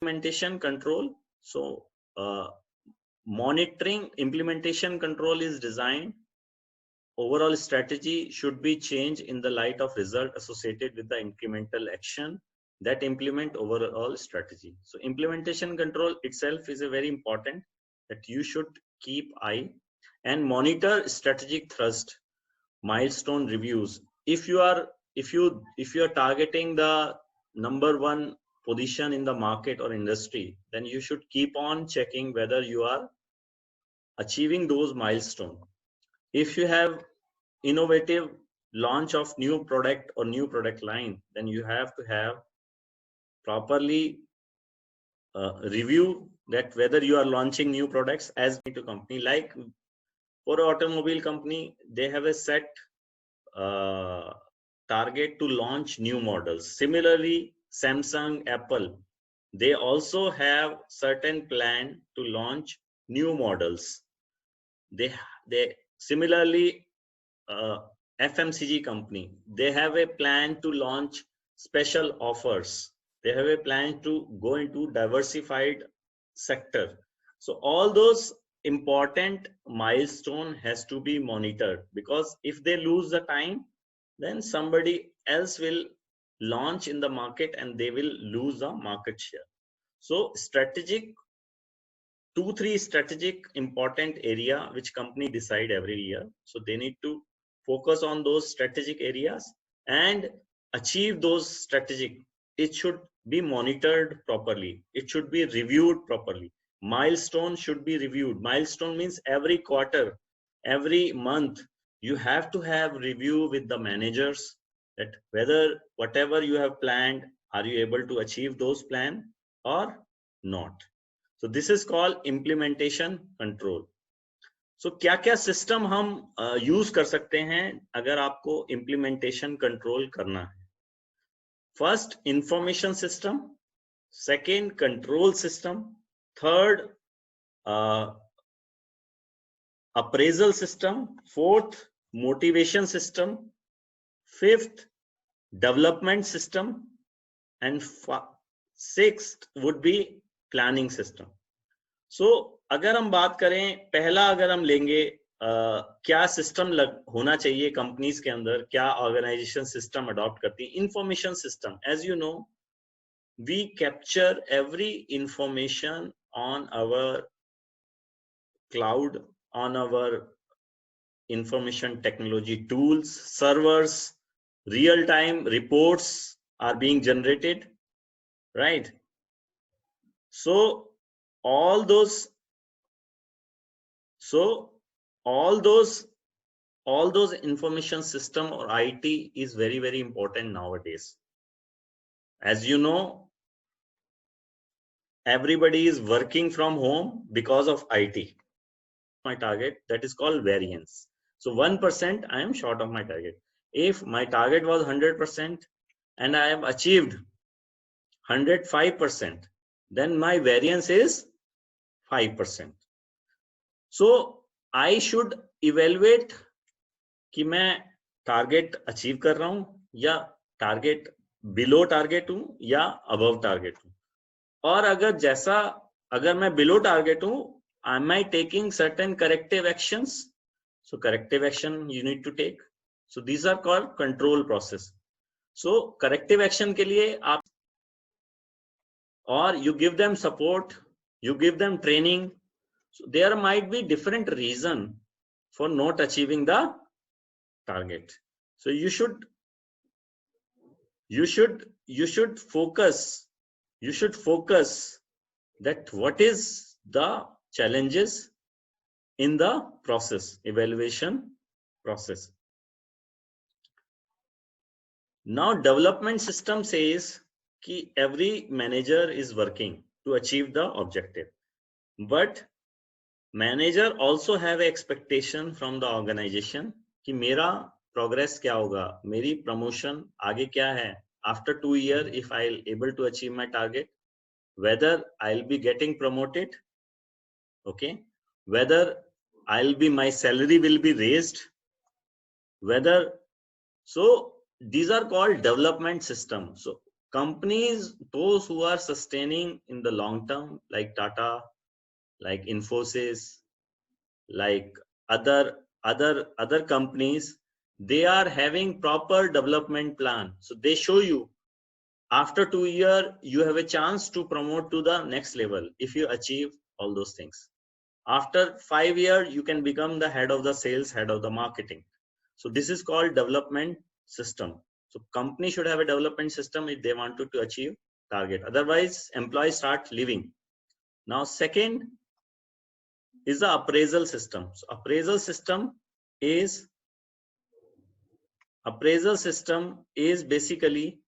implementation control. So monitoring implementation control is designed. Overall strategy should be changed in the light of result associated with the incremental action that implement overall strategy. So implementation control itself is a very important that you should keep eye and monitor strategic thrust, milestone reviews. If you are targeting the number one position in the market or industry, then you should keep on checking whether you are achieving those milestones. If you have innovative launch of new product or new product line, then you have to have properly review that whether you are launching new products as to company. Like for automobile company, they have a set target to launch new models. Similarly, Samsung, Apple, they also have certain plan to launch new models. They similarly FMCG company, they have a plan to launch special offers. They have a plan to go into diversified sector. So all those important milestone has to be monitored, because if they lose the time, then somebody else will launch in the market and they will lose the market share. So strategic 2-3 strategic important area which company decide every year. So they need to focus on those strategic areas and achieve those strategic. It should be monitored properly. It should be reviewed properly. Milestone should be reviewed. Milestone means every quarter, every month, you have to have review with the managers that whether whatever you have planned, are you able to achieve those plan or not. So this is called implementation control. So क्या क्या system हम use कर सकते हैं अगर आपको implementation control करना है. First, information system. Second, control system. Third, appraisal system. Fourth, motivation system. Fifth, development system. And sixth would be planning system. So अगर हम बात करें, पहला अगर हम लेंगे क्या सिस्टम होना चाहिए कंपनीज के अंदर, क्या ऑर्गेनाइजेशन सिस्टम अडॉप्ट करती है. Information system, as you know, we capture every information on our cloud, on our information technology tools, servers, real time reports are being generated, right. So all those information system or IT is very, very important nowadays. As you know, everybody is working from home because of IT. My target, that is called variance. So 1% I am short of my target. If my target was 100% and I have achieved 105%, then my variance is 5%. So I should evaluate कि मैं target achieve कर रहा हूं या target below target हूं या above target हूं. और अगर मैं बिलो टारगेट हूं, am I taking certain corrective actions? So corrective action you need to take. So these are called control process. So corrective action के लिए आप or you give them support, you give them training. So there might be different reason for not achieving the target. So you should focus that what is the challenges in the process, evaluation process. Now development system says कि every manager is working to achieve the objective, but manager also have expectation from the organization कि मेरा progress क्या होगा, मेरी promotion आगे क्या है, after 2 years if I'll able to achieve my target, whether I'll be getting promoted, okay, whether my salary will be raised, whether. So these are called development system. So companies, those who are sustaining in the long term, like Tata, like Infosys, like other companies, they are having proper development plan. So they show you after 2 years you have a chance to promote to the next level if you achieve all those things. After 5 years you can become the head of the sales, head of the marketing. So this is called development system. So company should have a development system if they want to achieve target, otherwise employees start leaving. Now second is the appraisal system. So appraisal system is basically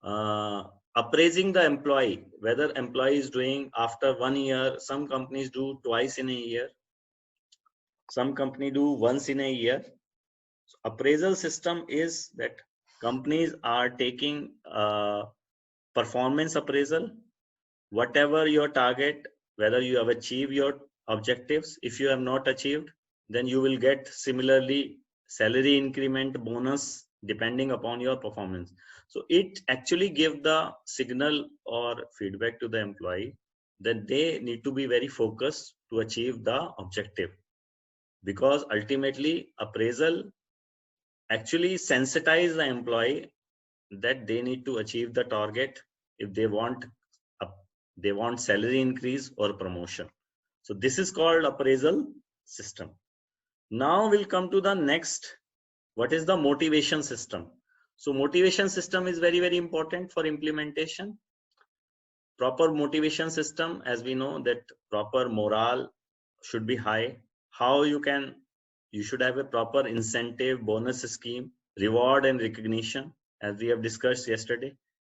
appraising the employee, whether employee is doing after 1 year. Some companies do twice in a year, some company do once in a year. So appraisal system is that companies are taking performance appraisal, whatever your target, whether you have achieved your objectives. If you have not achieved, then you will get similarly salary increment, bonus, depending upon your performance. So it actually gives the signal or feedback to the employee that they need to be very focused to achieve the objective, because ultimately appraisal actually sensitize the employee that they need to achieve the target if they want salary increase or promotion. So this is called appraisal system. Now we'll come to the next. What is the motivation system? So motivation system is very, very important for implementation. Proper motivation system, as we know that proper morale should be high. How you should have a proper incentive bonus scheme, reward and recognition, as we have discussed yesterday.